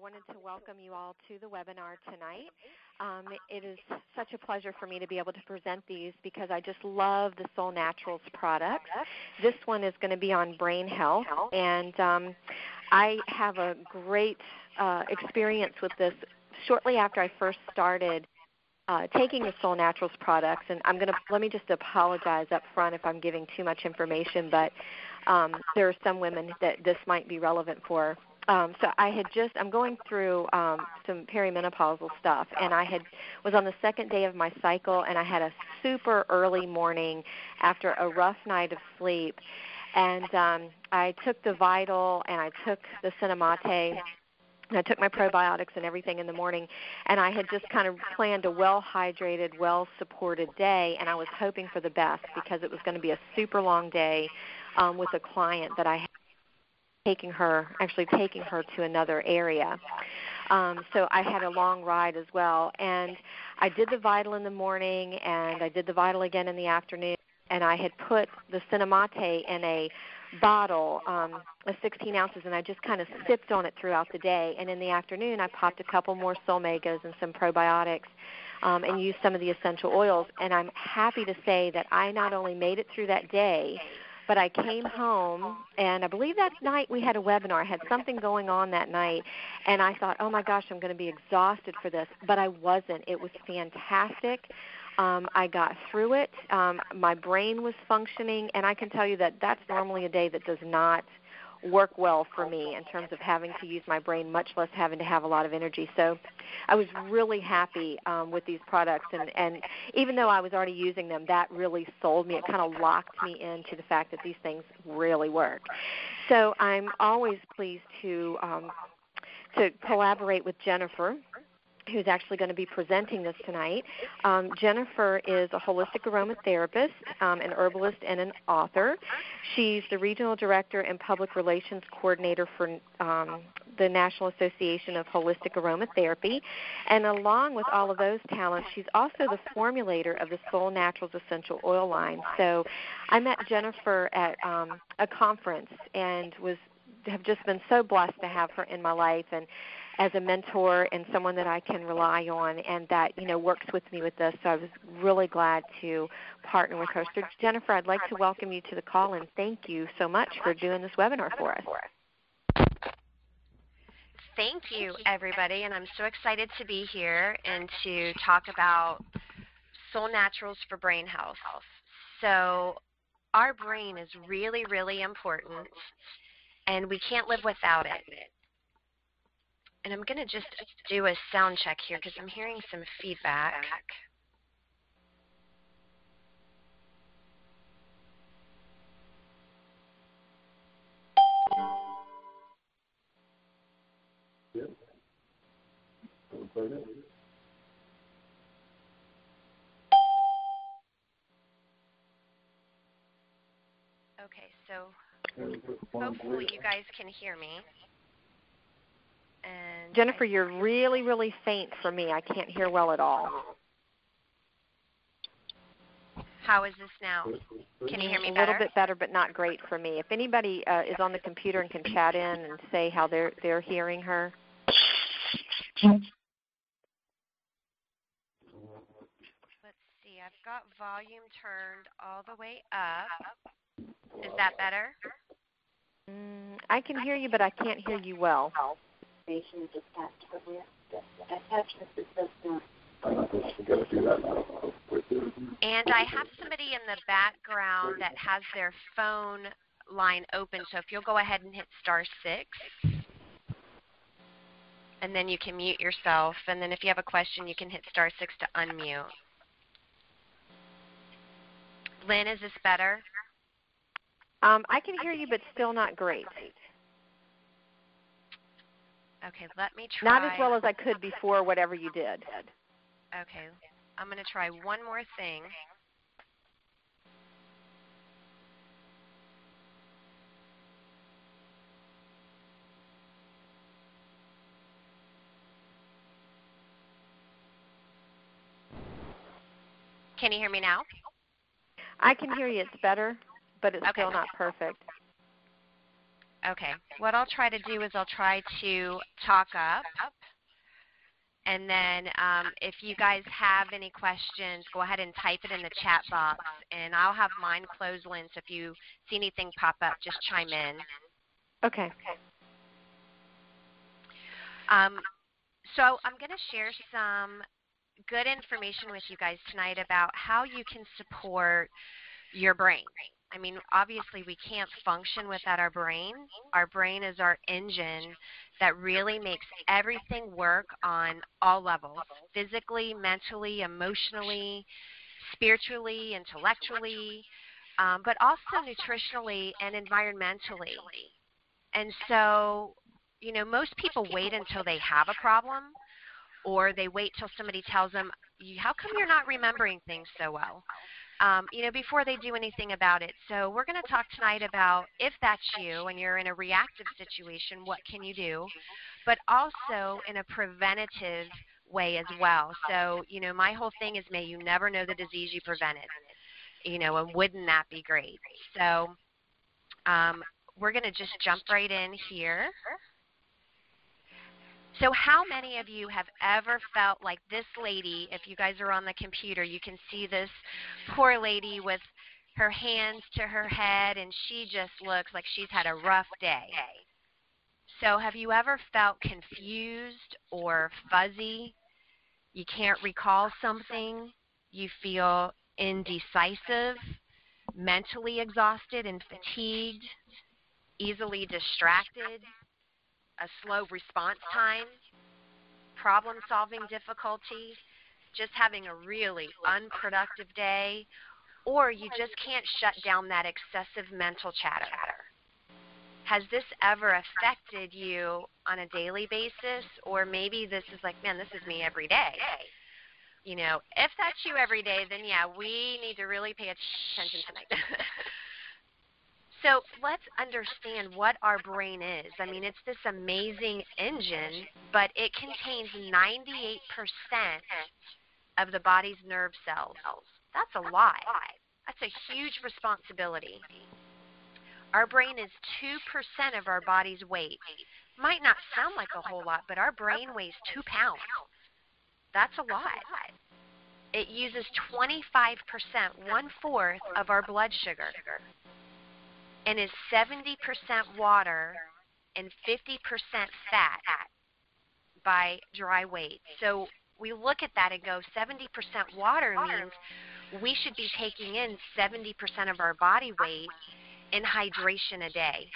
wanted to welcome you all to the webinar tonight. It is such a pleasure for me to be able to present these because I just love the Soul Naturals products. This one is going to be on brain health, and I have a great experience with this shortly after I first started taking the Soul Naturals products, and let me just apologize up front if I'm giving too much information, but there are some women that this might be relevant for. So I'm going through some perimenopausal stuff, and was on the second day of my cycle, and I had a super early morning after a rough night of sleep, and I took the Vital, and I took the Cinemate, and I took my probiotics and everything in the morning, and I had just kind of planned a well-hydrated, well-supported day, and I was hoping for the best because it was going to be a super long day with a client that I had taking her to another area. So I had a long ride as well, and I did the Vital in the morning, and I did the Vital again in the afternoon, and I had put the Cinemate in a bottle, 16 ounces, and I just kind of sipped on it throughout the day. And in the afternoon, I popped a couple more Soul Megas and some probiotics and used some of the essential oils. And I'm happy to say that I not only made it through that day, but I came home, and I believe that night we had a webinar. I had something going on that night, and I thought, oh, my gosh, I'm going to be exhausted for this. But I wasn't. It was fantastic. I got through it. My brain was functioning, and I can tell you that that's normally a day that does not work well for me in terms of having to use my brain, much less having to have a lot of energy. So I was really happy with these products, and even though I was already using them, that really sold me. It kind of locked me into the fact that these things really work. So I'm always pleased to collaborate with Jennifer, who's actually going to be presenting this tonight. Jennifer is a holistic aromatherapist, an herbalist, and an author. She's the Regional Director and Public Relations Coordinator for the National Association of Holistic Aromatherapy. And along with all of those talents, she's also the formulator of the Soul Naturals Essential Oil line. So I met Jennifer at a conference and have just been so blessed to have her in my life and as a mentor and someone that I can rely on and that, works with me with this. So I was really glad to partner with her. So Jennifer, I'd like to welcome you to the call, and thank you so much for doing this webinar for us. Thank you, everybody, and I'm so excited to be here and to talk about Soul Naturals for brain health. So our brain is really, really important, and we can't live without it. And I'm going to just do a sound check here because I'm hearing some feedback. Okay, so hopefully you guys can hear me. And Jennifer, you're really, really faint for me. I can't hear well at all. How is this now? Can you hear me better? A little bit better, but not great for me. If anybody is on the computer and can chat in and say how they're hearing her. Let's see. I've got volume turned all the way up. Is that better? I can hear you, but I can't hear you well. And I have somebody in the background that has their phone line open, so if you'll go ahead and hit *6, and then you can mute yourself, and then if you have a question, you can hit *6 to unmute. Lynn, is this better? I can hear you, but still not great. Okay, let me try. Not as well as I could before whatever you did. Okay, I'm going to try one more thing. Can you hear me now? I can hear you. It's better, but it's still not perfect. Okay. What I'll try to do is I'll try to talk up. And then if you guys have any questions, go ahead and type it in the chat box. And I'll have mine closed, Lynn, so if you see anything pop up, just chime in. Okay. So I'm going to share some good information with you guys tonight about how you can support your brain. I mean, obviously we can't function without our brain. Our brain is our engine that really makes everything work on all levels, physically, mentally, emotionally, spiritually, intellectually, but also nutritionally and environmentally. And so, you know, most people wait until they have a problem, or they wait till somebody tells them, how come you're not remembering things so well? You know, before they do anything about it. So we're going to talk tonight about if that's you and you're in a reactive situation, what can you do? But also in a preventative way as well. So, you know, my whole thing is may you never know the disease you prevented. You know, and wouldn't that be great? So we're going to just jump right in here. So how many of you have ever felt like this lady, if you guys are on the computer, you can see this poor lady with her hands to her head, and she just looks like she's had a rough day. So have you ever felt confused or fuzzy? You can't recall something? You feel indecisive, mentally exhausted and fatigued, easily distracted, a slow response time, problem-solving difficulty, just having a really unproductive day, or you just can't shut down that excessive mental chatter. Has this ever affected you on a daily basis, or maybe this is like, man, this is me every day? You know, if that's you every day, then yeah, we need to really pay attention tonight. So let's understand what our brain is. I mean, it's this amazing engine, but it contains 98% of the body's nerve cells. That's a lot. That's a huge responsibility. Our brain is 2% of our body's weight. Might not sound like a whole lot, but our brain weighs 2 pounds. That's a lot. It uses 25%, 1/4 of our blood sugar, and is 70% water and 50% fat by dry weight. So we look at that and go, 70% water means we should be taking in 70% of our body weight in hydration a day,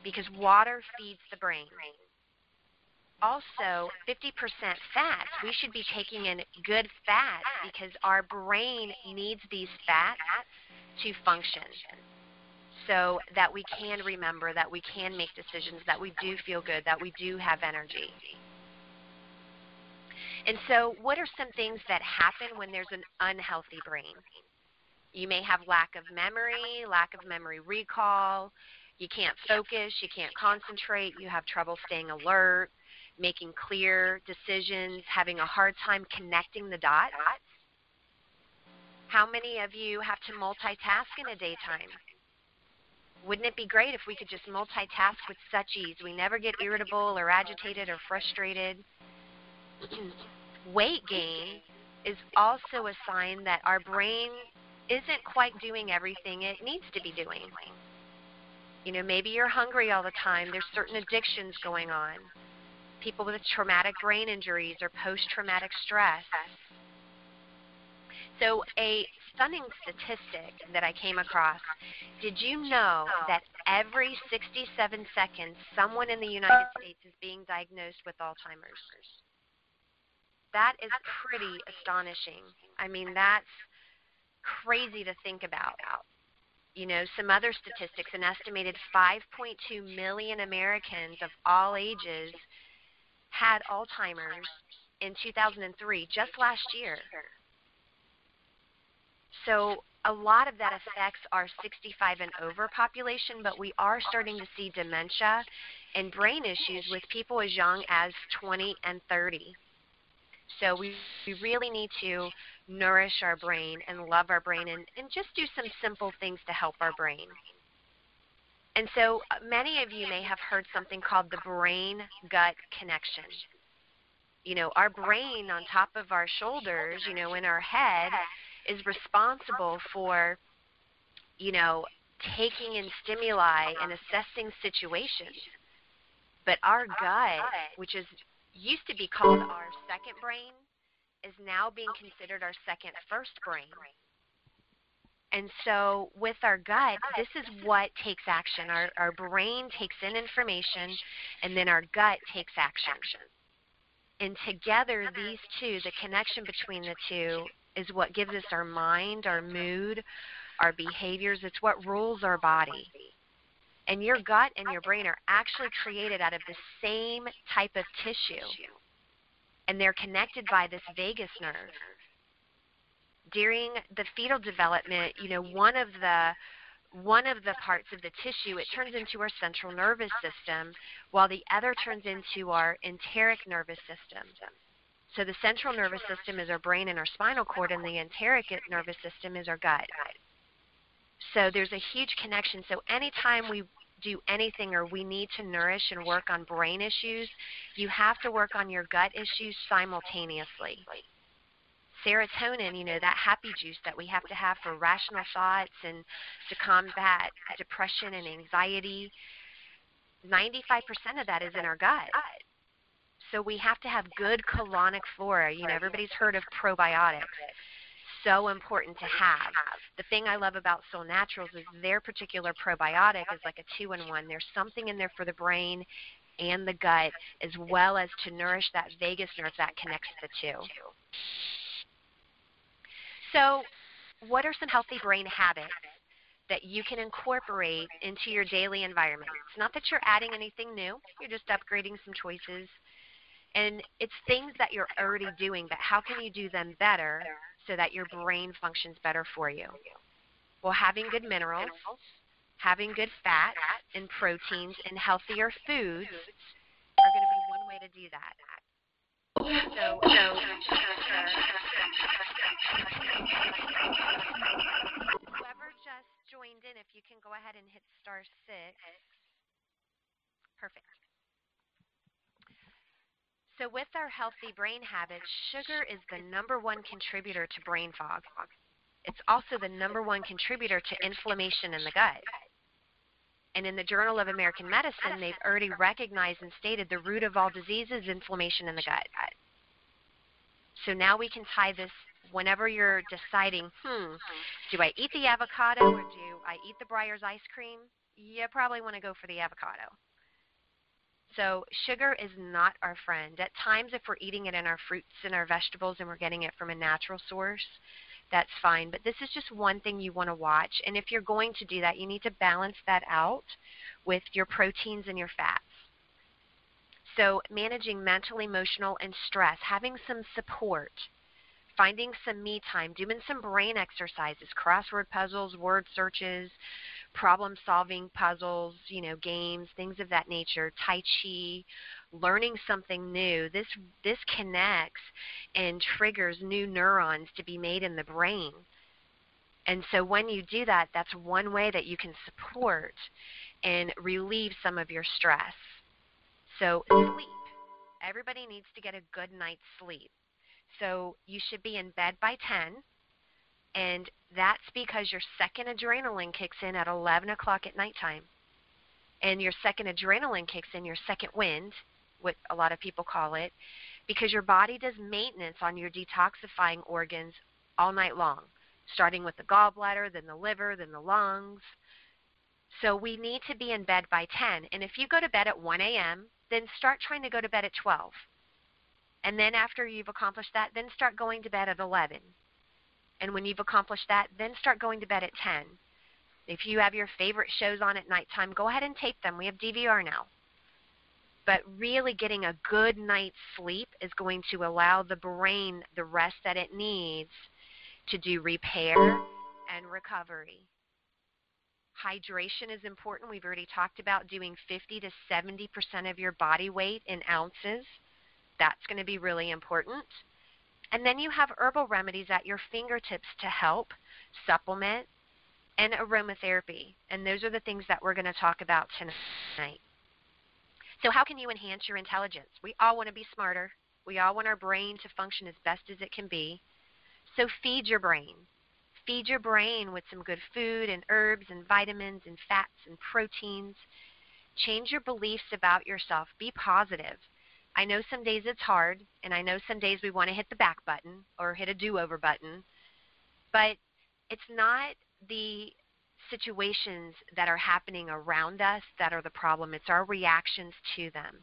because water feeds the brain. Also, 50% fats, we should be taking in good fats because our brain needs these fats to function, so that we can remember, that we can make decisions, that we do feel good, that we do have energy. And so what are some things that happen when there's an unhealthy brain? You may have lack of memory recall, you can't focus, you can't concentrate, you have trouble staying alert, making clear decisions, having a hard time connecting the dots. How many of you have to multitask in a daytime? Wouldn't it be great if we could just multitask with such ease? We never get irritable or agitated or frustrated. Weight gain is also a sign that our brain isn't quite doing everything it needs to be doing. You know, maybe you're hungry all the time. There's certain addictions going on. People with traumatic brain injuries or post-traumatic stress. So a stunning statistic that I came across, did you know that every 67 seconds someone in the United States is being diagnosed with Alzheimer's? That is pretty astonishing. I mean, that's crazy to think about. You know, some other statistics, an estimated 5.2 million Americans of all ages had Alzheimer's in 2003, just last year. So a lot of that affects our 65 and over population, but we are starting to see dementia and brain issues with people as young as 20 and 30. So we really need to nourish our brain and love our brain, and just do some simple things to help our brain. And so many of you may have heard something called the brain-gut connection. Our brain on top of our shoulders, in our head, is responsible for, taking in stimuli and assessing situations. But our gut, which used to be called our second brain, is now being considered our second first brain. And so with our gut, this is what takes action. Our brain takes in information, and then our gut takes action. And together, these two, the connection between the two, is what gives us our mind, our mood, our behaviors. It's what rules our body. And your gut and your brain are actually created out of the same type of tissue, and they're connected by this vagus nerve. During the fetal development, one of the parts of the tissue, it turns into our central nervous system, while the other turns into our enteric nervous system. So the central nervous system is our brain and our spinal cord, and the enteric nervous system is our gut. So there's a huge connection. So anytime we do anything or we need to nourish and work on brain issues, you have to work on your gut issues simultaneously. Serotonin, that happy juice that we have to have for rational thoughts and to combat depression and anxiety, 95% of that is in our gut. So we have to have good colonic flora. Everybody's heard of probiotics. So important to have. The thing I love about Soul Naturals is their particular probiotic is like a 2-in-1. There's something in there for the brain and the gut, as well as to nourish that vagus nerve that connects the two. So what are some healthy brain habits that you can incorporate into your daily environment? It's not that you're adding anything new. You're just upgrading some choices. And it's things that you're already doing, but how can you do them better so that your brain functions better for you? Well, having good minerals, having good fats and proteins, and healthier foods are going to be one way to do that. So whoever just joined in, if you can go ahead and hit *6. Perfect. So with our healthy brain habits, sugar is the #1 contributor to brain fog. It's also the #1 contributor to inflammation in the gut. And in the Journal of American Medicine, they've already recognized and stated the root of all disease is inflammation in the gut. So now we can tie this whenever you're deciding, do I eat the avocado or do I eat the Breyer's ice cream? You probably want to go for the avocado. So sugar is not our friend. At times, if we're eating it in our fruits and our vegetables and we're getting it from a natural source, that's fine. But this is just one thing you want to watch. And if you're going to do that, you need to balance that out with your proteins and your fats. So managing mental, emotional, and stress, having some support, finding some me time, doing some brain exercises, crossword puzzles, word searches, problem-solving puzzles, games, things of that nature, Tai Chi, learning something new. This connects and triggers new neurons to be made in the brain. And so when you do that, that's one way that you can support and relieve some of your stress. So sleep. Everybody needs to get a good night's sleep. So you should be in bed by 10. And that's because your second adrenaline kicks in at 11 o'clock at nighttime. And your second adrenaline kicks in, your second wind, what a lot of people call it, because your body does maintenance on your detoxifying organs all night long, starting with the gallbladder, then the liver, then the lungs. So we need to be in bed by 10. And if you go to bed at 1 a.m., then start trying to go to bed at 12. And then after you've accomplished that, then start going to bed at 11. And when you've accomplished that, then start going to bed at 10. If you have your favorite shows on at nighttime, go ahead and tape them. We have DVR now. But really getting a good night's sleep is going to allow the brain the rest that it needs to do repair and recovery. Hydration is important. We've already talked about doing 50 to 70% of your body weight in ounces. That's going to be really important. And then you have herbal remedies at your fingertips to help supplement and aromatherapy. And those are the things that we're going to talk about tonight. So how can you enhance your intelligence? We all want to be smarter. We all want our brain to function as best as it can be. So feed your brain. Feed your brain with some good food and herbs and vitamins and fats and proteins. Change your beliefs about yourself. Be positive. I know some days it's hard, and I know some days we want to hit the back button or hit a do-over button, but it's not the situations that are happening around us that are the problem. It's our reactions to them.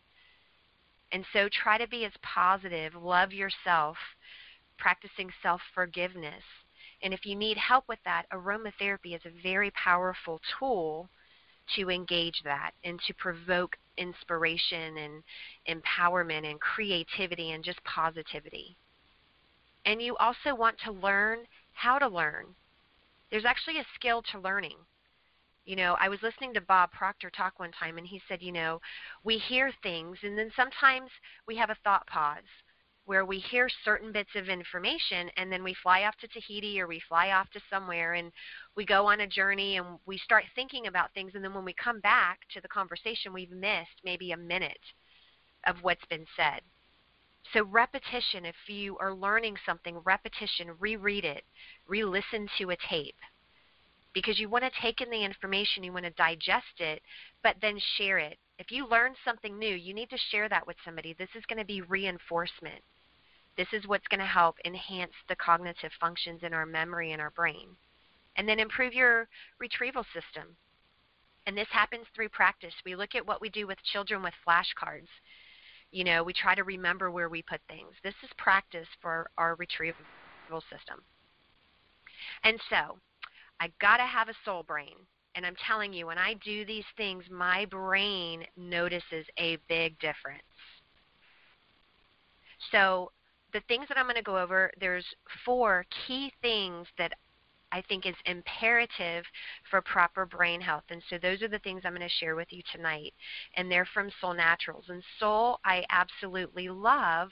And so try to be as positive. Love yourself, practicing self-forgiveness. And if you need help with that, aromatherapy is a very powerful tool to engage that and to provoke inspiration and empowerment and creativity and just positivity. And you also want to learn how to learn. There's actually a skill to learning. I was listening to Bob Proctor talk one time, and he said, we hear things, and then sometimes we have a thought pause where we hear certain bits of information, and then we fly off to Tahiti or we fly off to somewhere, and we go on a journey, and we start thinking about things, and then when we come back to the conversation, we've missed maybe a minute of what's been said. So repetition, if you are learning something, repetition, reread it, re-listen to a tape. Because you want to take in the information, you want to digest it, but then share it. If you learn something new, you need to share that with somebody. This is going to be reinforcement. This is what's going to help enhance the cognitive functions in our memory and our brain. And then improve your retrieval system. And this happens through practice. We look at what we do with children with flashcards. We try to remember where we put things. This is practice for our retrieval system. And so, I got to have a soul brain. And I'm telling you, when I do these things, my brain notices a big difference. So the things that I'm going to go over, there's 4 key things that I think is imperative for proper brain health. And so those are the things I'm going to share with you tonight. And they're from Solle Naturals. And Solle I absolutely love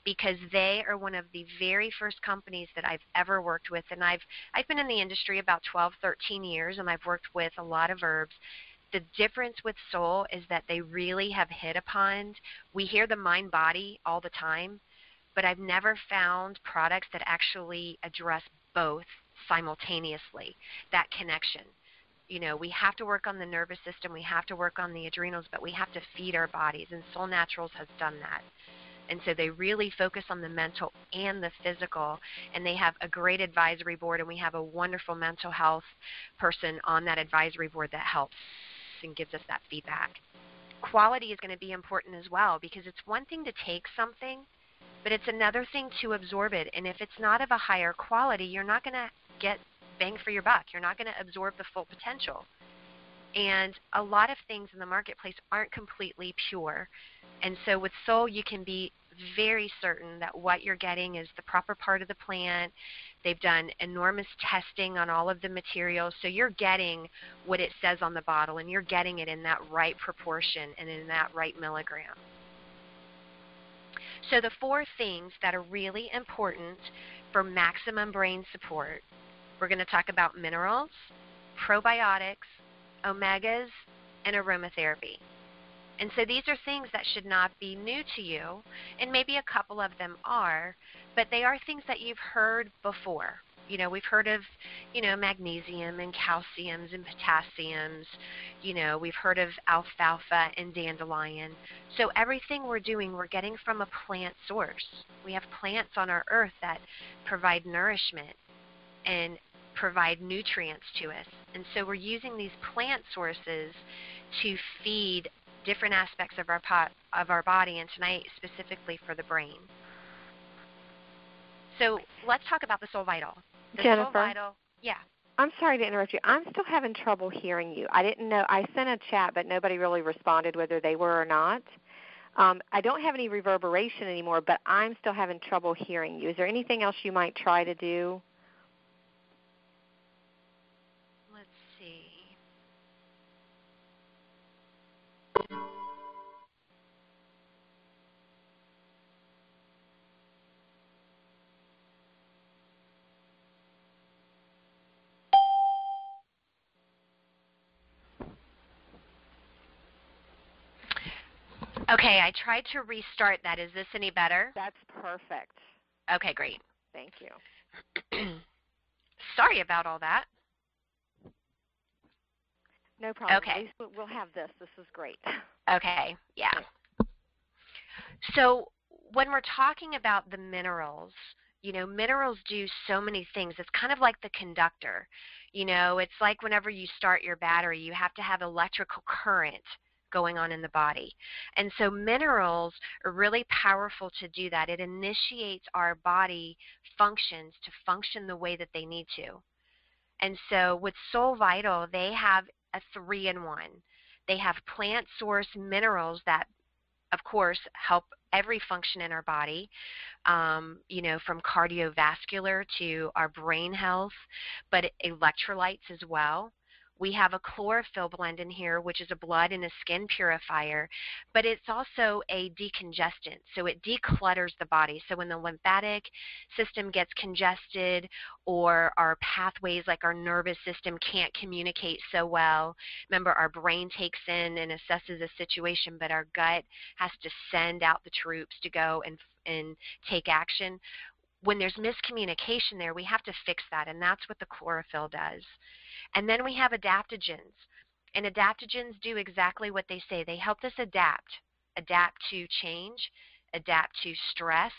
because they are one of the very first companies that I've ever worked with. And I've been in the industry about 12, 13 years, and I've worked with a lot of herbs. The difference with Solle is that they really have hit upon, we hear the mind-body all the time, but I've never found products that actually address both simultaneously, that connection. We have to work on the nervous system, we have to work on the adrenals, but we have to feed our bodies, and Solle Naturals has done that. And so they really focus on the mental and the physical, and they have a great advisory board, and we have a wonderful mental health person on that advisory board that helps and gives us that feedback. Quality is going to be important as well, because it's one thing to take something, but it's another thing to absorb it. And if it's not of a higher quality, you're not going to get bang for your buck. You're not going to absorb the full potential. And a lot of things in the marketplace aren't completely pure. And so with Solle, you can be very certain that what you're getting is the proper part of the plant. They've done enormous testing on all of the materials. So you're getting what it says on the bottle, and you're getting it in that right proportion and in that right milligram. So the 4 things that are really important for maximum brain support, we're going to talk about minerals, probiotics, omegas, and aromatherapy. And so these are things that should not be new to you, and maybe a couple of them are, but they are things that you've heard before. We've heard of, magnesium and calciums and potassiums. We've heard of alfalfa and dandelion. So everything we're doing, we're getting from a plant source. We have plants on our earth that provide nourishment and provide nutrients to us. And so we're using these plant sources to feed different aspects of our body, and tonight specifically for the brain. So let's talk about the Solle Vital. Jennifer? Solle Vital, yeah. I'm sorry to interrupt you. I'm still having trouble hearing you. I didn't know. I sent a chat, but nobody really responded whether they were or not. I don't have any reverberation anymore, but I'm still having trouble hearing you. Is there anything else you might try to do? Let's see. Okay, I tried to restart that. Is this any better? That's perfect. Okay, great. Thank you. Sorry about all that. No problem. Okay. At least we'll have this. This is great. Okay, yeah. So when we're talking about the minerals, minerals do so many things. It's kind of like the conductor. It's like whenever you start your battery, you have to have electrical current going on in the body. And so minerals are really powerful to do that. It initiates our body functions to function the way that they need to. And so with Soul Vital, they have a 3-in-1. They have plant source minerals that, of course, help every function in our body, from cardiovascular to our brain health, but electrolytes as well. We have a chlorophyll blend in here, which is a blood and a skin purifier, but it's also a decongestant. So it declutters the body. So when the lymphatic system gets congested or our pathways like our nervous system can't communicate so well, remember our brain takes in and assesses a situation, but our gut has to send out the troops to go and take action. When there's miscommunication there, we have to fix that, and that's what the chlorophyll does. And then we have adaptogens. And adaptogens do exactly what they say. They help us adapt to change, adapt to stress,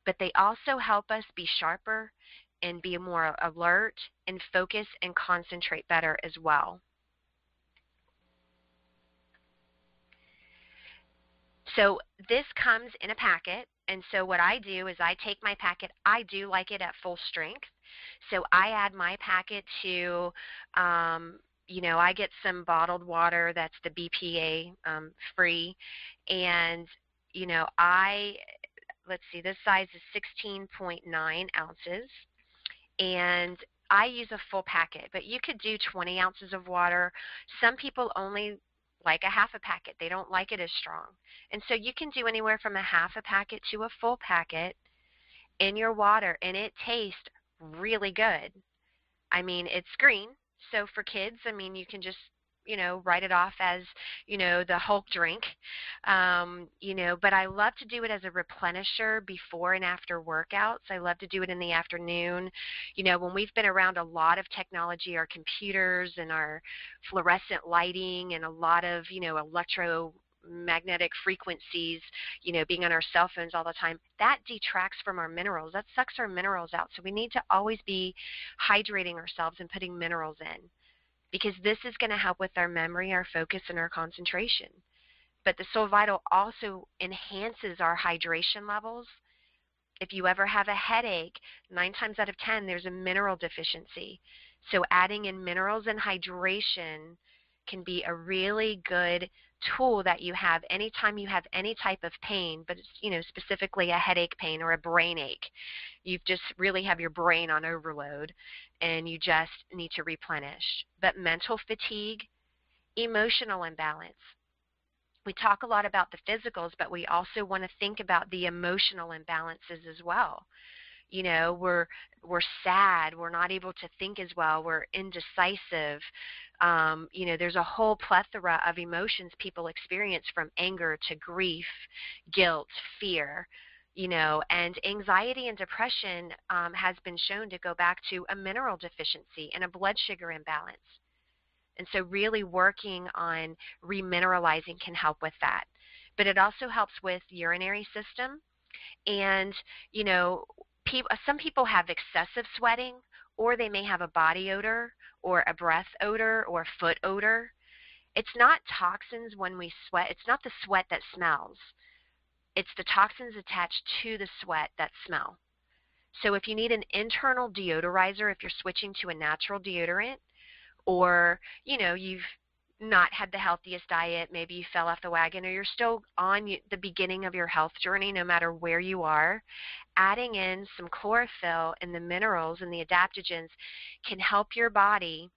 but they also help us be sharper and be more alert and focus and concentrate better as well. So this comes in a packet, and so what I do is I take my packet. I do like it at full strength, so I add my packet to, I get some bottled water that's the BPA free, and let's see, this size is 16.9 ounces, and I use a full packet, but you could do 20 ounces of water. Some people only like a half a packet. They don't like it as strong. And so you can do anywhere from a half a packet to a full packet in your water, and it tastes really good. I mean, it's green, so for kids, you can just, write it off as, the Hulk drink. But I love to do it as a replenisher before and after workouts. I love to do it in the afternoon. When we've been around a lot of technology, our computers and our fluorescent lighting and a lot of, electromagnetic frequencies, being on our cell phones all the time, that detracts from our minerals. That sucks our minerals out. So we need to always be hydrating ourselves and putting minerals in, because this is going to help with our memory, our focus, and our concentration. But the Soul Vital also enhances our hydration levels. If you ever have a headache, 9 times out of 10, there's a mineral deficiency. So adding in minerals and hydration can be a really good tool that you have anytime you have any type of pain, but it's, specifically a headache pain or a brain ache. You just really have your brain on overload and you just need to replenish. But mental fatigue, emotional imbalance. We talk a lot about the physicals, but we also want to think about the emotional imbalances as well. We're sad, we're not able to think as well, we're indecisive. There's a whole plethora of emotions people experience, from anger to grief, guilt, fear, and anxiety and depression has been shown to go back to a mineral deficiency and a blood sugar imbalance. And so really working on remineralizing can help with that. But it also helps with urinary system. And, some people have excessive sweating, or they may have a body odor or a breath odor or a foot odor. It's not toxins when we sweat. It's not the sweat that smells. It's the toxins attached to the sweat that smell. So if you need an internal deodorizer, if you're switching to a natural deodorant, or, you've not had the healthiest diet, maybe you fell off the wagon, or you're still on the beginning of your health journey, no matter where you are, adding in some chlorophyll and the minerals and the adaptogens can help your body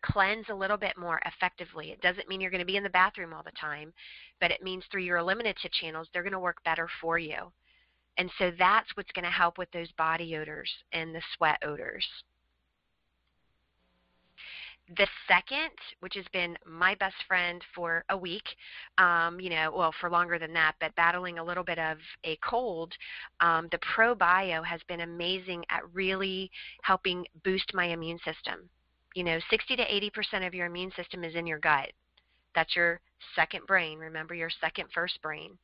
cleanse a little bit more effectively. It doesn't mean you're going to be in the bathroom all the time, but it means through your eliminative channels, they're going to work better for you. And so that's what's going to help with those body odors and the sweat odors. The second, which has been my best friend for a week, well, for longer than that, but battling a little bit of a cold, the ProBio has been amazing at really helping boost my immune system. 60 to 80% of your immune system is in your gut. That's your second brain. Remember, your first brain.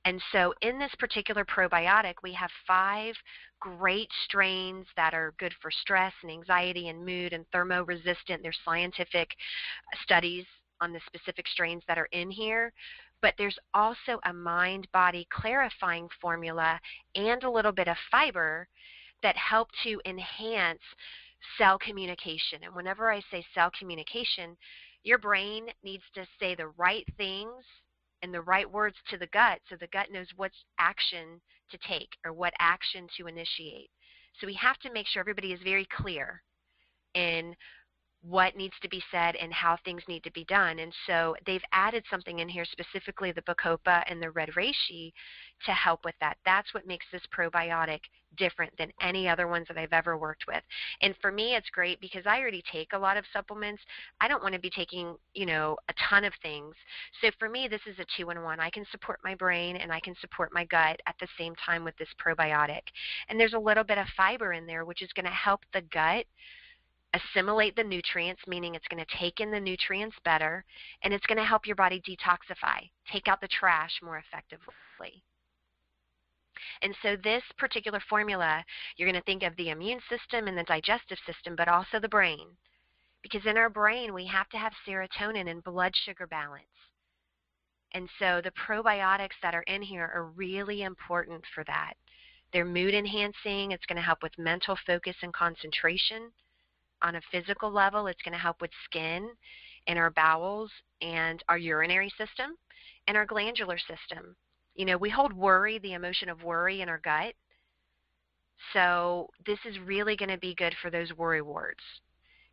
And so in this particular probiotic, we have 5 great strains that are good for stress and anxiety and mood and thermo-resistant. There's scientific studies on the specific strains that are in here. But there's also a mind-body clarifying formula and a little bit of fiber that help to enhance cell communication. And whenever I say cell communication, your brain needs to say the right things and the right words to the gut so the gut knows what action to take or what action to initiate. So we have to make sure everybody is very clear in what needs to be said and how things need to be done. And so they've added something in here, specifically the Bacopa and the red reishi, to help with that. That's what makes this probiotic different than any other ones that I've ever worked with. And for me, it's great because I already take a lot of supplements. I don't want to be taking, a ton of things. So for me, this is a 2-in-1. I can support my brain and I can support my gut at the same time with this probiotic. And there's a little bit of fiber in there, which is going to help the gut assimilate the nutrients, meaning it's going to take in the nutrients better, and it's going to help your body detoxify, take out the trash more effectively. And so this particular formula, you're going to think of the immune system and the digestive system, but also the brain. Because in our brain, we have to have serotonin and blood sugar balance. And so the probiotics that are in here are really important for that. They're mood enhancing. It's going to help with mental focus and concentration. On a physical level, it's going to help with skin and our bowels and our urinary system and our glandular system. We hold worry, the emotion of worry, in our gut. So this is really going to be good for those worry wards.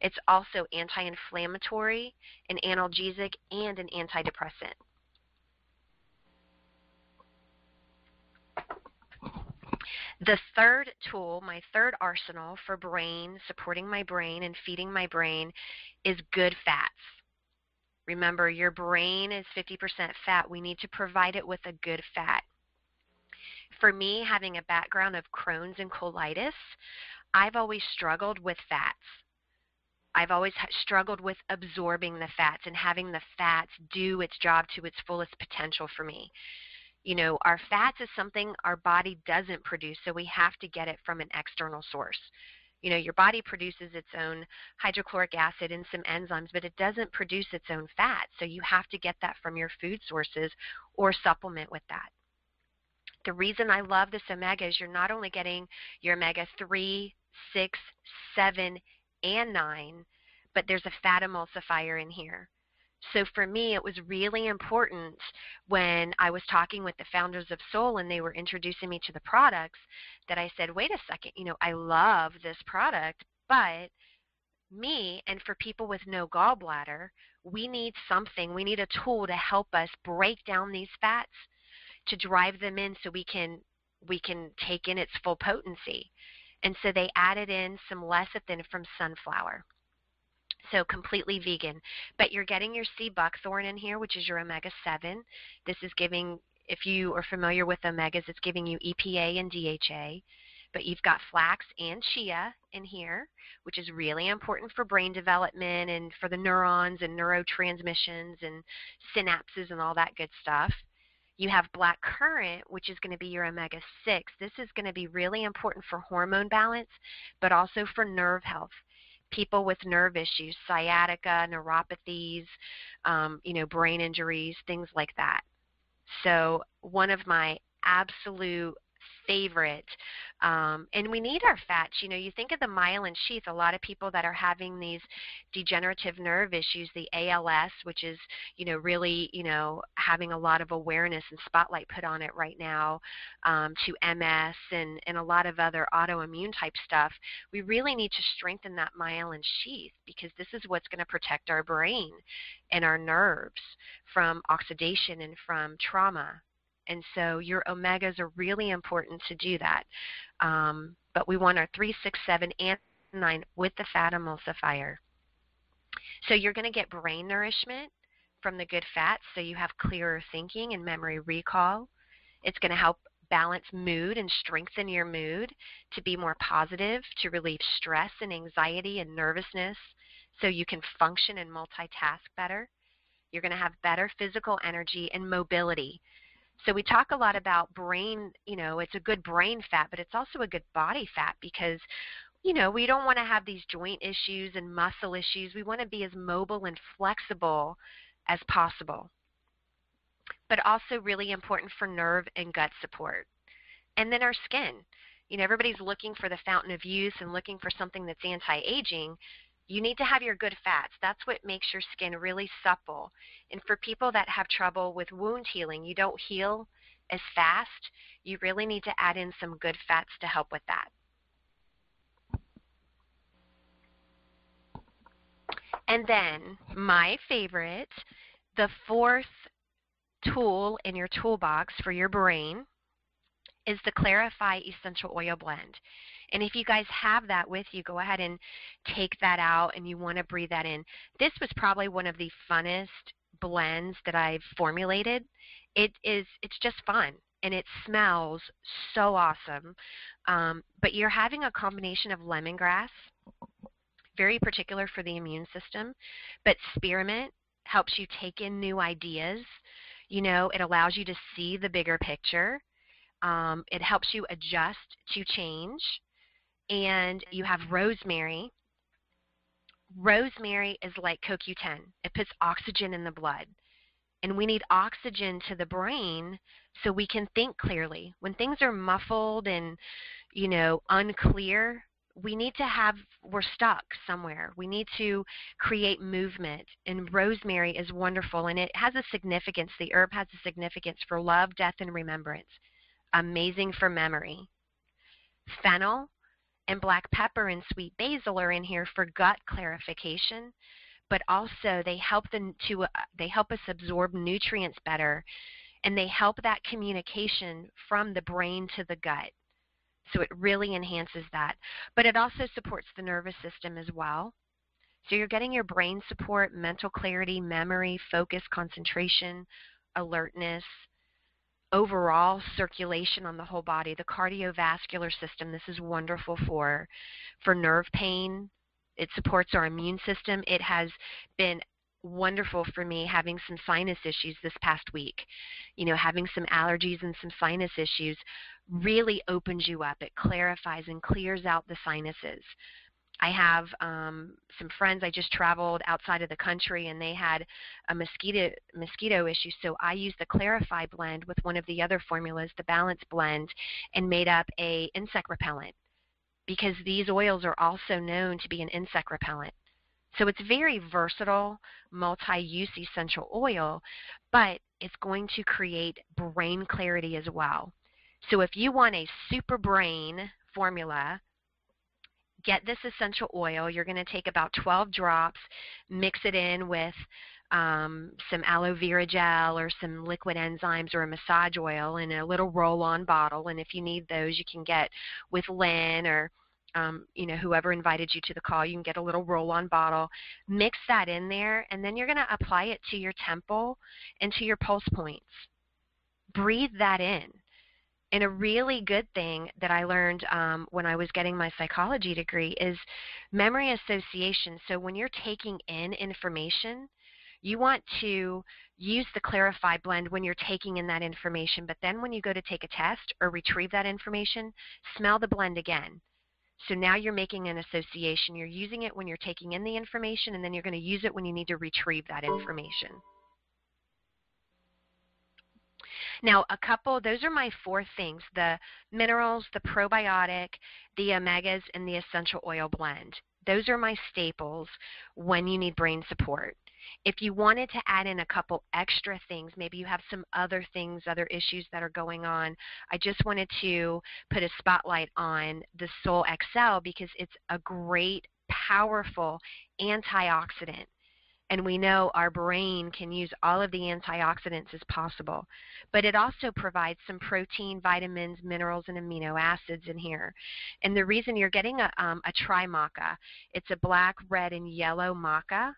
It's also anti-inflammatory, an analgesic, and an antidepressant. The third tool, my third arsenal for brain, supporting my brain and feeding my brain, is good fats. Remember, your brain is 50% fat. We need to provide it with a good fat. For me, having a background of Crohn's and colitis, I've always struggled with fats. I've always struggled with absorbing the fats and having the fats do its job to its fullest potential for me. Our fats is something our body doesn't produce, so we have to get it from an external source. Your body produces its own hydrochloric acid and some enzymes, but it doesn't produce its own fat, so you have to get that from your food sources or supplement with that. The reason I love this omega is you're not only getting your omega 3, 6, 7, and 9, but there's a fat emulsifier in here. So for me, it was really important when I was talking with the founders of Solle and they were introducing me to the products that I said, wait a second, I love this product, but me and for people with no gallbladder, we need a tool to help us break down these fats to drive them in so we can take in its full potency. And so they added in some lecithin from sunflower. So completely vegan. But you're getting your sea buckthorn in here, which is your omega-7. This is giving, if you are familiar with omegas, it's giving you EPA and DHA. But you've got flax and chia in here, which is really important for brain development and for the neurons and neurotransmissions and synapses and all that good stuff. You have black currant, which is going to be your omega-6. This is going to be really important for hormone balance, but also for nerve health. People with nerve issues, sciatica, neuropathies, brain injuries, things like that. So one of my absolute favorite, and we need our fats. You think of the myelin sheath, a lot of people that are having these degenerative nerve issues, the ALS, which is, really, having a lot of awareness and spotlight put on it right now, to MS and a lot of other autoimmune type stuff. We really need to strengthen that myelin sheath because this is what's going to protect our brain and our nerves from oxidation and from trauma. And so your omegas are really important to do that. But we want our 3, 6, 7, and 9 with the fat emulsifier. So you're going to get brain nourishment from the good fats, so you have clearer thinking and memory recall. It's going to help balance mood and strengthen your mood to be more positive, to relieve stress and anxiety and nervousness so you can function and multitask better. You're going to have better physical energy and mobility. So we talk a lot about brain, it's a good brain fat, but it's also a good body fat because, we don't want to have these joint issues and muscle issues. We want to be as mobile and flexible as possible, but also really important for nerve and gut support. And then our skin. Everybody's looking for the fountain of youth and looking for something that's anti-aging. You need to have your good fats. That's what makes your skin really supple. And for people that have trouble with wound healing, you don't heal as fast, you really need to add in some good fats to help with that. And then my favorite, the fourth tool in your toolbox for your brain is the Clarify Essential Oil Blend. And if you guys have that with you, go ahead and take that out and you want to breathe that in. This was probably one of the funnest blends that I've formulated. It's just fun and it smells so awesome. But you're having a combination of lemongrass, very particular for the immune system, but spearmint helps you take in new ideas. It allows you to see the bigger picture. It helps you adjust to change. And you have rosemary. Rosemary is like CoQ10. It puts oxygen in the blood. And we need oxygen to the brain so we can think clearly. When things are muffled and, unclear, we're stuck somewhere. We need to create movement. And rosemary is wonderful. And it has a significance. The herb has a significance for love, death, and remembrance. Amazing for memory. Fennel and black pepper and sweet basil are in here for gut clarification, but also they help us absorb nutrients better, and they help that communication from the brain to the gut. So it really enhances that. But it also supports the nervous system as well. So you're getting your brain support, mental clarity, memory, focus, concentration, alertness, overall circulation on the whole body, the cardiovascular system. This is wonderful for nerve pain. It supports our immune system. It has been wonderful for me having some sinus issues this past week. Having some allergies and some sinus issues really opens you up. It clarifies and clears out the sinuses. I have some friends. I just traveled outside of the country, and they had a mosquito issue. So I used the Clarify blend with one of the other formulas, the Balance blend, and made up a insect repellent, because these oils are also known to be an insect repellent. So it's very versatile, multi-use essential oil, but it's going to create brain clarity as well. So if you want a super brain formula, get this essential oil. You're going to take about 12 drops, mix it in with some aloe vera gel or some liquid enzymes or a massage oil in a little roll-on bottle. And if you need those, you can get with Lynn or whoever invited you to the call, you can get a little roll-on bottle. Mix that in there, and then you're going to apply it to your temple and to your pulse points. Breathe that in. And a really good thing that I learned when I was getting my psychology degree is memory association. So when you're taking in information, you want to use the Clarify blend when you're taking in that information. But then when you go to take a test or retrieve that information, smell the blend again. So now you're making an association. You're using it when you're taking in the information, and then you're going to use it when you need to retrieve that information. Now, those are my 4 things: the minerals, the probiotic, the omegas, and the essential oil blend. Those are my staples when you need brain support. If you wanted to add in a couple extra things, maybe you have some other things, other issues that are going on, I just wanted to put a spotlight on the Solle XL because it's a great, powerful antioxidant. And we know our brain can use all of the antioxidants as possible. But it also provides some protein, vitamins, minerals, and amino acids in here. And the reason you're getting a tri-maca, it's a black, red, and yellow maca.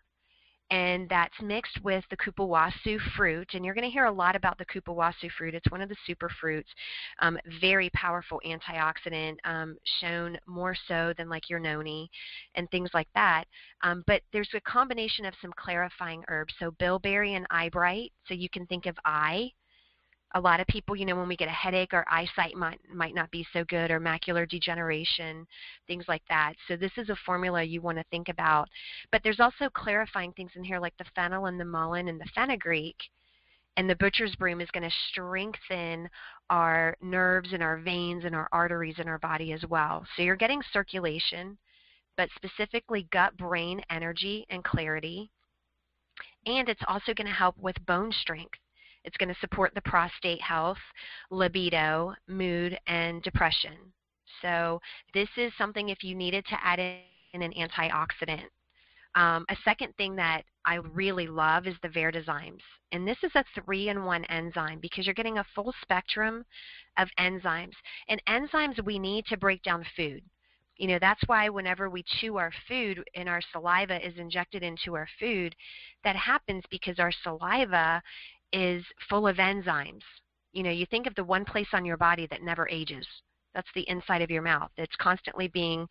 and that's mixed with the kupawasu fruit. And you're going to hear a lot about the kupawasu fruit. It's one of the superfruits, very powerful antioxidant, shown more so than like your noni and things like that. But there's a combination of some clarifying herbs, so bilberry and eyebright. So you can think of eye. A lot of people, when we get a headache, our eyesight might not be so good, or macular degeneration, things like that. So this is a formula you want to think about. But there's also clarifying things in here like the fennel and the mullein and the fenugreek. And the butcher's broom is going to strengthen our nerves and our veins and our arteries in our body as well. So you're getting circulation, but specifically gut-brain energy and clarity. And it's also going to help with bone strength. It's going to support the prostate health, libido, mood, and depression. So this is something if you needed to add in an antioxidant. A second thing that I really love is the Verdezymes. And this is a 3-in-1 enzyme because you're getting a full spectrum of enzymes. And enzymes we need to break down food. That's why whenever we chew our food and our saliva is injected into our food, that happens because our saliva is full of enzymes. You think of the one place on your body that never ages. That's the inside of your mouth. It's constantly being,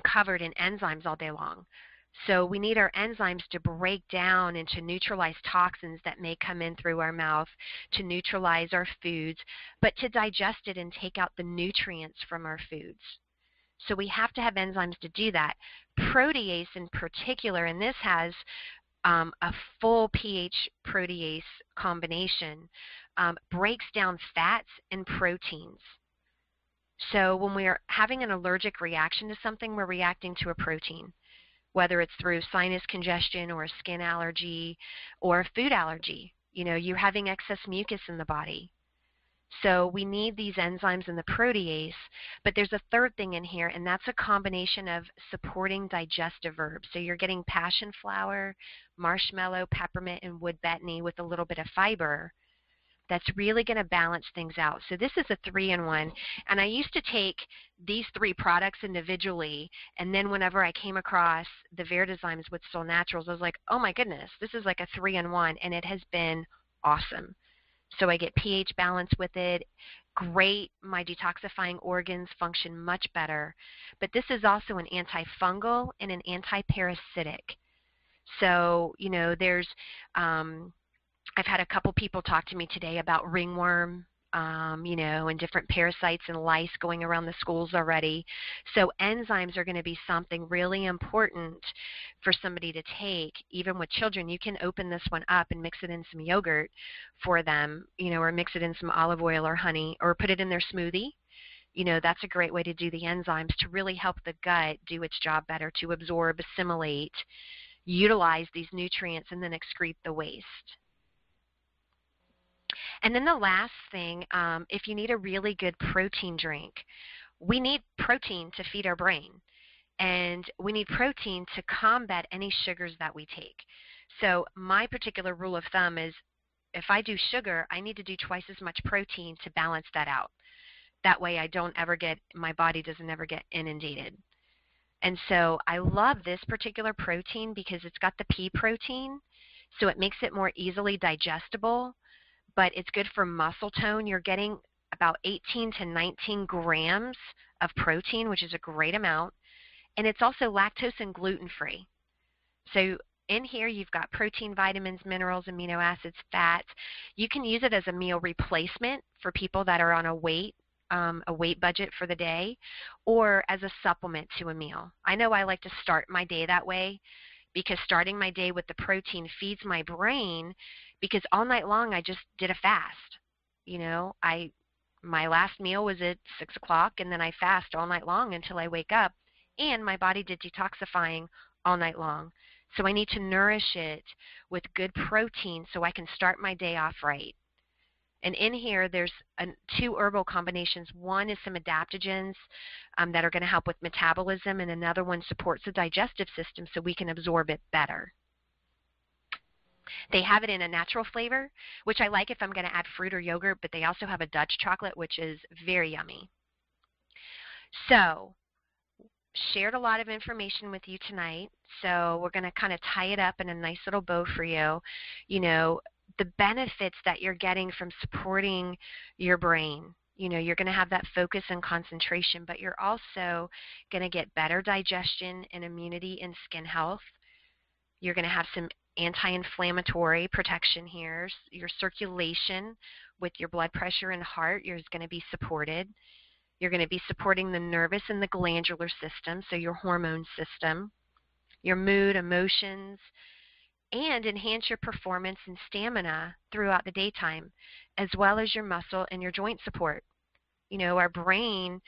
covered in enzymes all day long. So we need our enzymes to break down and to neutralize toxins that may come in through our mouth, to neutralize our foods, but to digest it and take out the nutrients from our foods. So we have to have enzymes to do that. Protease in particular, and this has a full pH protease combination, breaks down fats and proteins. So when we're having an allergic reaction to something, we're reacting to a protein, whether it's through sinus congestion or a skin allergy or a food allergy. You're having excess mucus in the body. So we need these enzymes in the protease, but there's a third thing in here, and that's a combination of supporting digestive herbs. So you're getting passion flower, marshmallow, peppermint, and wood betony with a little bit of fiber. That's really going to balance things out. So this is a 3-in-1, and I used to take these 3 products individually, and then whenever I came across the Verdezymes with Soul Naturals, I was like, oh my goodness, this is like a 3-in-1, and it has been awesome. So I get pH balance with it. Great, my detoxifying organs function much better. But this is also an antifungal and an antiparasitic. So, there's I've had a couple people talk to me today about ringworm, and different parasites and lice going around the schools already. So enzymes are going to be something really important for somebody to take. Even with children, you can open this one up and mix it in some yogurt for them, or mix it in some olive oil or honey, or put it in their smoothie. That's a great way to do the enzymes to really help the gut do its job better, to absorb, assimilate, utilize these nutrients, and then excrete the waste. And then the last thing, if you need a really good protein drink, we need protein to feed our brain. And we need protein to combat any sugars that we take. So my particular rule of thumb is if I do sugar, I need to do twice as much protein to balance that out. That way my body doesn't ever get inundated. And so I love this particular protein because it's got the pea protein, so it makes it more easily digestible. But it's good for muscle tone. You're getting about 18 to 19 grams of protein, which is a great amount. And it's also lactose and gluten-free. So in here you've got protein, vitamins, minerals, amino acids, fats. You can use it as a meal replacement for people that are on a weight budget for the day, or as a supplement to a meal. I know I like to start my day that way because starting my day with the protein feeds my brain, because all night long I just did a fast. My last meal was at 6 o'clock, and then I fast all night long until I wake up, and my body did detoxifying all night long. So I need to nourish it with good protein so I can start my day off right. And in here there's 2 herbal combinations. One is some adaptogens that are going to help with metabolism, and another one supports the digestive system so we can absorb it better. They have it in a natural flavor, which I like if I'm going to add fruit or yogurt, but they also have a Dutch chocolate, which is very yummy. So shared a lot of information with you tonight, so we're going to kind of tie it up in a nice little bow for you. You know, the benefits that you're getting from supporting your brain. You know, you're going to have that focus and concentration, but you're also going to get better digestion and immunity and skin health. You're going to have some anti-inflammatory protection here. Your circulation with your blood pressure and heart is going to be supported. You're going to be supporting the nervous and the glandular system, so your hormone system, your mood, emotions, and enhance your performance and stamina throughout the daytime, as well as your muscle and your joint support. You know, our brain,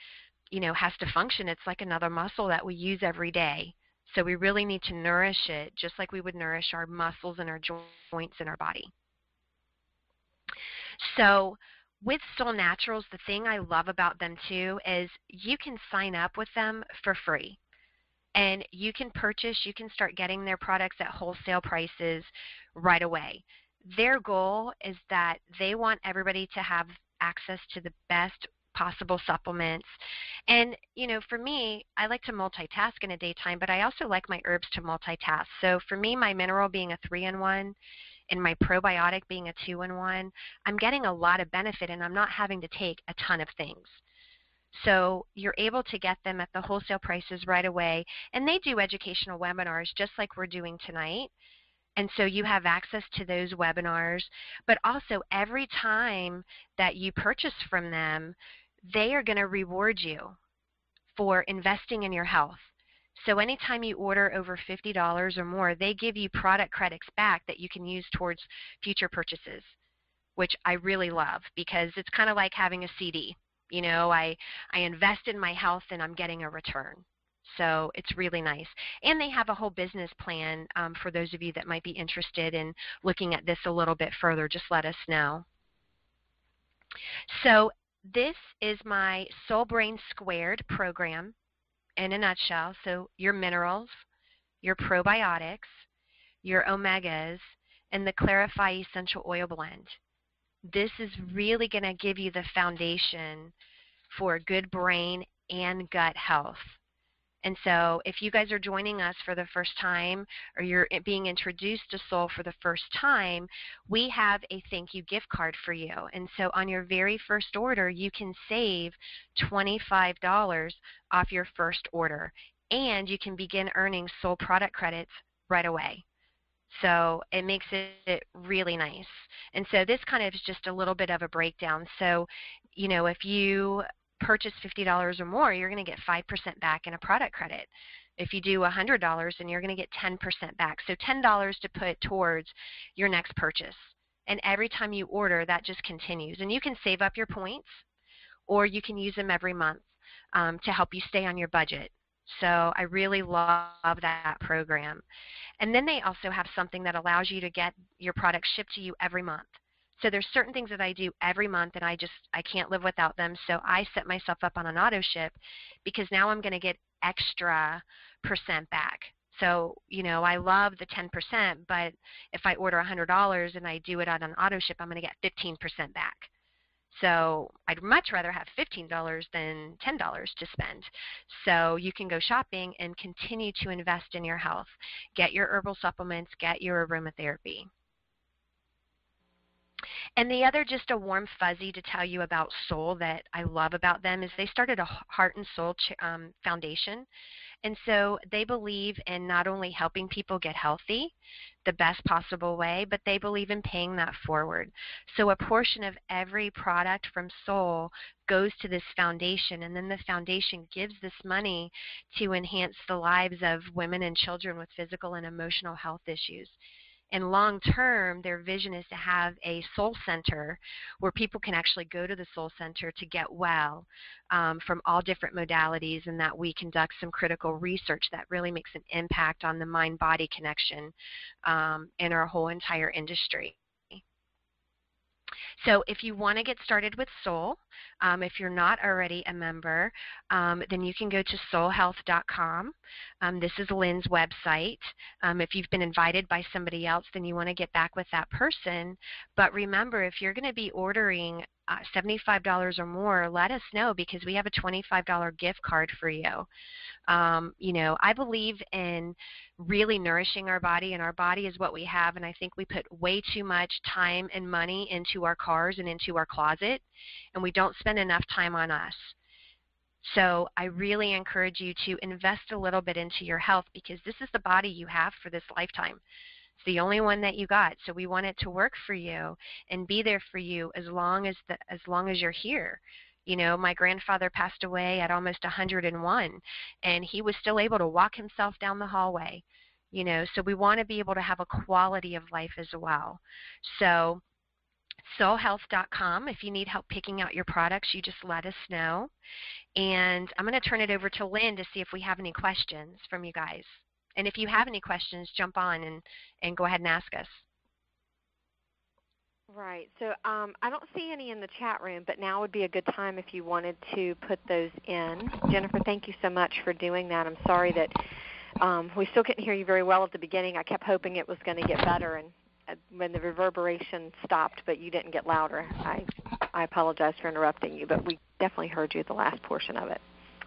has to function. It's like another muscle that we use every day. So we really need to nourish it just like we would nourish our muscles and our joints in our body. So with Soul Naturals, the thing I love about them too is you can sign up with them for free. And you can start getting their products at wholesale prices right away. Their goal is that they want everybody to have access to the best possible supplements. And, for me, I like to multitask in a daytime, but I also like my herbs to multitask. So for me, my mineral being a 3-in-1 and my probiotic being a 2-in-1, I'm getting a lot of benefit and I'm not having to take a ton of things. So you're able to get them at the wholesale prices right away. And they do educational webinars just like we're doing tonight. And so you have access to those webinars. But also every time that you purchase from them, they are going to reward you for investing in your health. So anytime you order over $50 or more, they give you product credits back that you can use towards future purchases, which I really love because it's kind of like having a CD. I invest in my health and I'm getting a return. So it's really nice. And they have a whole business plan for those of you that might be interested in looking at this a little bit further. Just let us know. So this is my Soul Brain Squared program in a nutshell. So your minerals, your probiotics, your omegas, and the Clarify Essential Oil Blend. This is really going to give you the foundation for good brain and gut health. And so if you guys are joining us for the first time or you're being introduced to Soul for the first time, we have a thank you gift card for you. And so on your very first order, you can save $25 off your first order. And you can begin earning Soul product credits right away. So it makes it really nice. And so this kind of is just a little bit of a breakdown. So, if you purchase $50 or more, you're going to get 5% back in a product credit. If you do $100, then you're going to get 10% back. So $10 to put towards your next purchase. And every time you order, that just continues. And you can save up your points, or you can use them every month to help you stay on your budget. So I really love that program. And then they also have something that allows you to get your products shipped to you every month. So there's certain things that I do every month, and I can't live without them. So I set myself up on an auto ship because now I'm going to get extra % back. So, I love the 10%, but if I order $100 and I do it on an auto ship, I'm going to get 15% back. So I'd much rather have $15 than $10 to spend. So you can go shopping and continue to invest in your health. Get your herbal supplements, get your aromatherapy. And the other, just a warm fuzzy to tell you about Soul that I love about them, is they started a Heart and Soul Foundation. And so they believe in not only helping people get healthy the best possible way, but they believe in paying that forward. So a portion of every product from Soul goes to this foundation, and then the foundation gives this money to enhance the lives of women and children with physical and emotional health issues. And long term, their vision is to have a soul center where people can actually go to the soul center to get well from all different modalities, and that we conduct some critical research that really makes an impact on the mind-body connection in our whole entire industry. So if you want to get started with Soul, If you're not already a member, then you can go to soulhealth.com. This is Lynn's website. If you've been invited by somebody else, then you want to get back with that person. But remember, if you're going to be ordering $75 or more, let us know, because we have a $25 gift card for you. I believe in really nourishing our body, and our body is what we have, and I think we put way too much time and money into our cars and into our closet, and we don't spend enough time on us. So I really encourage you to invest a little bit into your health, because this is the body you have for this lifetime. It's the only one that you got, so we want it to work for you and be there for you as long as you're here. My grandfather passed away at almost 101, and he was still able to walk himself down the hallway. So we want to be able to have a quality of life as well. So soulhealth.com. If you need help picking out your products, you just let us know. And I'm going to turn it over to Lynn to see if we have any questions from you guys. And if you have any questions, jump on and go ahead and ask us. Right. So I don't see any in the chat room, but now would be a good time if you wanted to put those in. Jennifer, thank you so much for doing that. I'm sorry that we still couldn't hear you very well at the beginning. I kept hoping it was going to get better, and when the reverberation stopped, but you didn't get louder. I apologize for interrupting you, but we definitely heard you the last portion of it,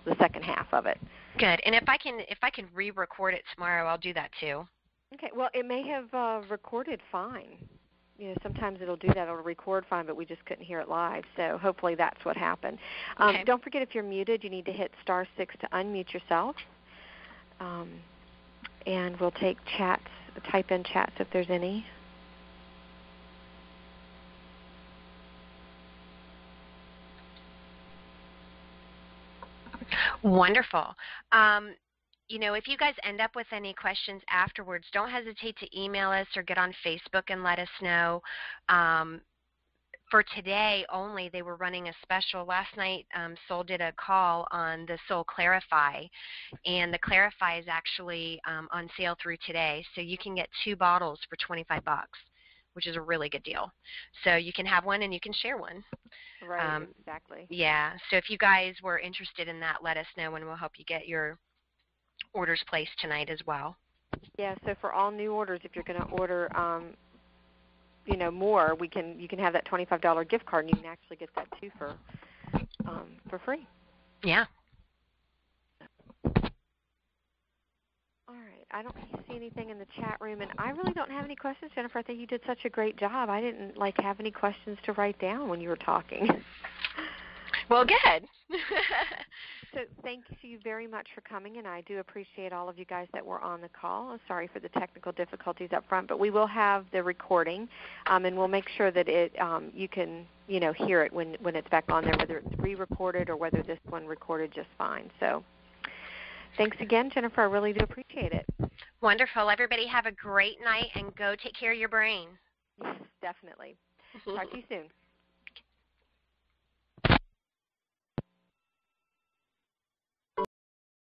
the second half of it. Good. And if I can re-record it tomorrow, I'll do that too. Okay. Well, it may have recorded fine. Sometimes it'll do that. It'll record fine, but we just couldn't hear it live. So hopefully that's what happened. Okay. Don't forget, if you're muted, you need to hit *6 to unmute yourself. And we'll take chats, type in chats if there's any. Wonderful. If you guys end up with any questions afterwards, don't hesitate to email us or get on Facebook and let us know. For today only, they were running a special. Last night, Soul did a call on the Soul Clarify, and the Clarify is actually on sale through today. So you can get 2 bottles for $25, which is a really good deal. So you can have one and you can share one. Right, exactly. Yeah, so if you guys were interested in that, let us know, and we'll help you get your orders placed tonight as well. Yeah, so for all new orders, if you're going to order more, you can have that $25 gift card, and you can actually get that too for free. Yeah. All right. I don't see anything in the chat room, and I really don't have any questions, Jennifer. I think you did such a great job. I didn't have any questions to write down when you were talking. Well, good. So thank you very much for coming, and I do appreciate all of you guys that were on the call. I'm sorry for the technical difficulties up front, but we will have the recording, and we'll make sure that you can hear it when it's back on there, whether it's re-recorded or whether this one recorded just fine. So thanks again, Jennifer. I really do appreciate it. Wonderful. Everybody have a great night, and go take care of your brain. Yes, definitely. Talk to you soon.